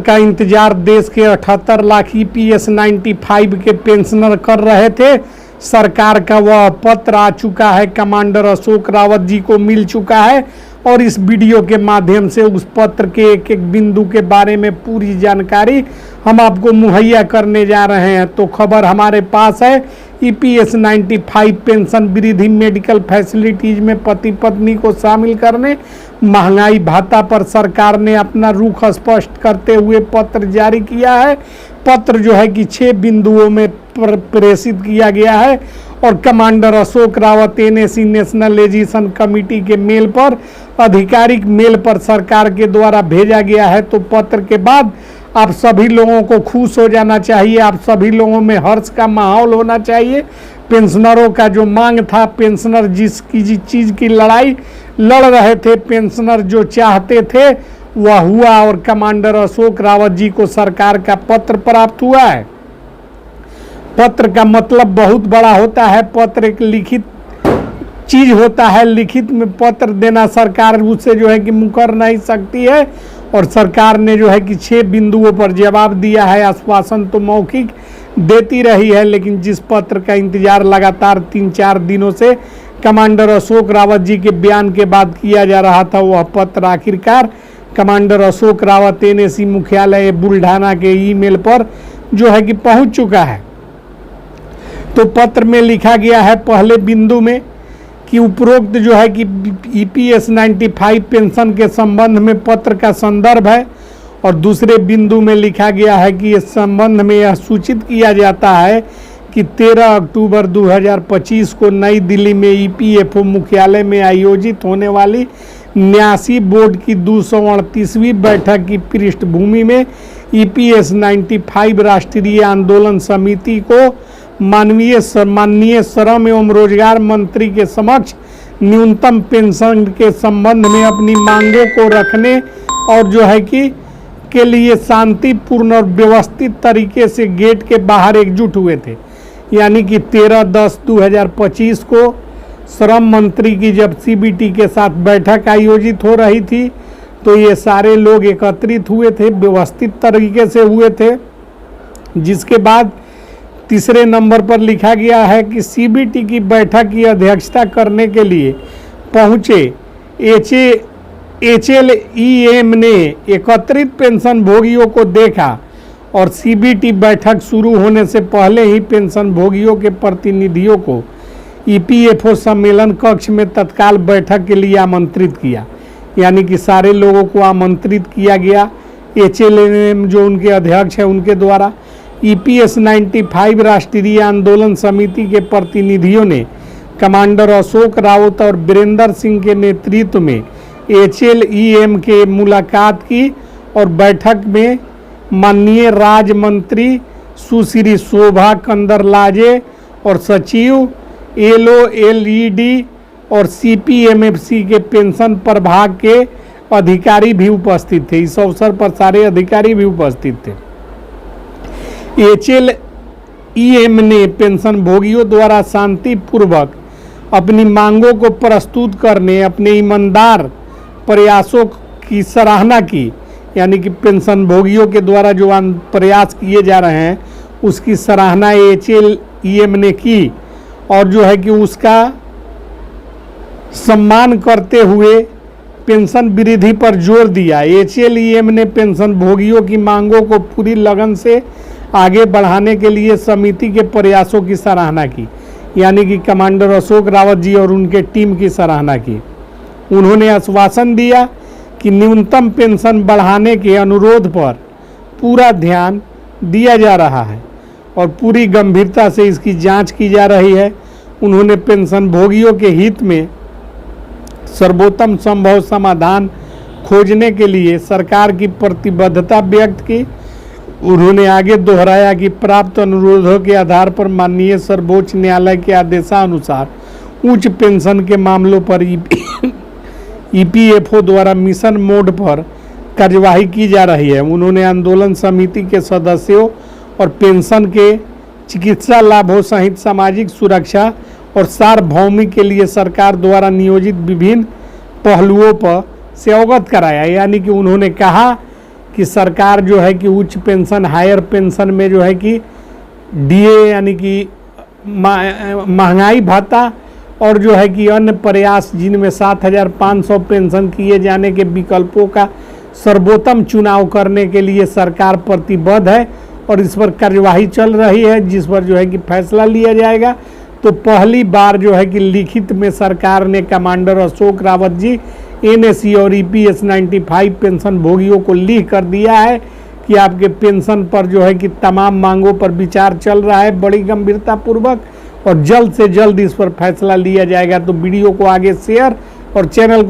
का इंतजार देश के 78 लाख EPS 95 के पेंशनर कर रहे थे। सरकार का वह पत्र आ चुका है, कमांडर अशोक रावत जी को मिल चुका है और इस वीडियो के माध्यम से उस पत्र के एक एक बिंदु के बारे में पूरी जानकारी हम आपको मुहैया करने जा रहे हैं। तो खबर हमारे पास है, EPS 95 पेंशन वृद्धि, मेडिकल फैसिलिटीज में पति पत्नी को शामिल करने, महंगाई भत्ता पर सरकार ने अपना रुख स्पष्ट करते हुए पत्र जारी किया है। पत्र जो है कि 6 बिंदुओं में प्रेषित किया गया है और commander Ashok Rawat NSE national education committee के मेल पर, आधिकारिक मेल पर सरकार के द्वारा भेजा गया है। तो पत्र के बाद आप सभी लोगों को खुश हो जाना चाहिए, आप सभी लोगों में हर्ष का माहौल होना चाहिए। पेंशनरों का जो मांग था, पेंशनर जिस चीज़ की लड़ाई लड़ रहे थे, पेंशनर जो चाहते थे वह हुआ और कमांडर अशोक रावत जी को सरकार का पत्र प्राप्त हुआ है। पत्र का मतलब बहुत बड़ा होता है। पत्र एक लिखित चीज होता है, लिखित में पत्र देना सरकार उससे जो है कि मुकर नहीं सकती है और सरकार ने जो है कि 6 बिंदुओं पर जवाब दिया है। आश्वासन तो मौखिक देती रही है, लेकिन जिस पत्र का इंतजार लगातार 3-4 दिनों से कमांडर अशोक रावत जी के बयान के बाद किया जा रहा था, वह पत्र आखिरकार कमांडर अशोक रावत NSE मुख्यालय बुल्ढाना के ईमेल पर जो है कि पहुंच चुका है। तो पत्र में लिखा गया है पहले बिंदु में कि उपरोक्त जो है कि EPS 95 पेंशन के संबंध में पत्र का संदर्भ है और दूसरे बिंदु में लिखा गया है कि इस संबंध में यह सूचित किया जाता है कि 13 अक्टूबर 2025 को नई दिल्ली में EPFO मुख्यालय में आयोजित होने वाली न्यासी बोर्ड की 238वीं बैठक की पृष्ठभूमि में EPS 95 राष्ट्रीय आंदोलन समिति को माननीय श्रम एवं रोजगार मंत्री के समक्ष न्यूनतम पेंशन के संबंध में अपनी मांगों को रखने और जो है कि के लिए शांतिपूर्ण और व्यवस्थित तरीके से गेट के बाहर एकजुट हुए थे। यानी कि 13/10/2025 को श्रम मंत्री की जब CBT के साथ बैठक आयोजित हो रही थी तो ये सारे लोग एकत्रित हुए थे, व्यवस्थित तरीके से हुए थे। जिसके बाद तीसरे नंबर पर लिखा गया है कि CBT की बैठक की अध्यक्षता करने के लिए पहुंचे HLEM ने एकत्रित पेंशन भोगियों को देखा और CBT बैठक शुरू होने से पहले ही पेंशन भोगियों के प्रतिनिधियों को EPFO सम्मेलन कक्ष में तत्काल बैठक के लिए आमंत्रित किया। यानी कि सारे लोगों को आमंत्रित किया गया HLEM जो उनके अध्यक्ष हैं उनके द्वारा। EPS 95 राष्ट्रीय आंदोलन समिति के प्रतिनिधियों ने कमांडर अशोक रावत और वीरेंद्र सिंह के नेतृत्व में HLEM के मुलाकात की और बैठक में माननीय राज्य मंत्री सुश्री शोभा कंदरलाजे और सचिव LOLED और CPMFC के पेंशन प्रभाग के अधिकारी भी उपस्थित थे। इस अवसर पर सारे अधिकारी भी उपस्थित थे। HLEM ने पेंशन भोगियों द्वारा शांतिपूर्वक अपनी मांगों को प्रस्तुत करने अपने ईमानदार प्रयासों की सराहना की। यानी कि पेंशन भोगियों के द्वारा जो प्रयास किए जा रहे हैं उसकी सराहना HLEM ने की और जो है कि उसका सम्मान करते हुए पेंशन वृद्धि पर जोर दिया। HLEM ने पेंशन भोगियों की मांगों को पूरी लगन से आगे बढ़ाने के लिए समिति के प्रयासों की सराहना की। यानी कि कमांडर अशोक रावत जी और उनके टीम की सराहना की। उन्होंने आश्वासन दिया कि न्यूनतम पेंशन बढ़ाने के अनुरोध पर पूरा ध्यान दिया जा रहा है और पूरी गंभीरता से इसकी जांच की जा रही है। उन्होंने पेंशन भोगियों के हित में सर्वोत्तम संभव समाधान खोजने के लिए सरकार की प्रतिबद्धता व्यक्त की। उन्होंने आगे दोहराया कि प्राप्त अनुरोधों के आधार पर माननीय सर्वोच्च न्यायालय के आदेशानुसार उच्च पेंशन के मामलों पर EPFO द्वारा मिशन मोड पर कार्यवाही की जा रही है। उन्होंने आंदोलन समिति के सदस्यों और पेंशन के चिकित्सा लाभों सहित सामाजिक सुरक्षा और सार्वभौमिक के लिए सरकार द्वारा नियोजित विभिन्न पहलुओं पर से अवगत कराया। यानी कि उन्होंने कहा कि सरकार जो है कि उच्च पेंशन हायर पेंशन में जो है कि डीए यानी कि महंगाई भत्ता और जो है कि अन्य प्रयास जिनमें 7,500 पेंशन किए जाने के विकल्पों का सर्वोत्तम चुनाव करने के लिए सरकार प्रतिबद्ध है और इस पर कार्यवाही चल रही है, जिस पर जो है कि फैसला लिया जाएगा। तो पहली बार जो है कि लिखित में सरकार ने कमांडर अशोक रावत जी एनएससी और ईपीएस 95 पेंशन भोगियों को लिख कर दिया है कि आपके पेंशन पर जो है कि तमाम मांगों पर विचार चल रहा है बड़ी गंभीरता पूर्वक और जल्द से जल्द इस पर फैसला लिया जाएगा। तो वीडियो को आगे शेयर और चैनल को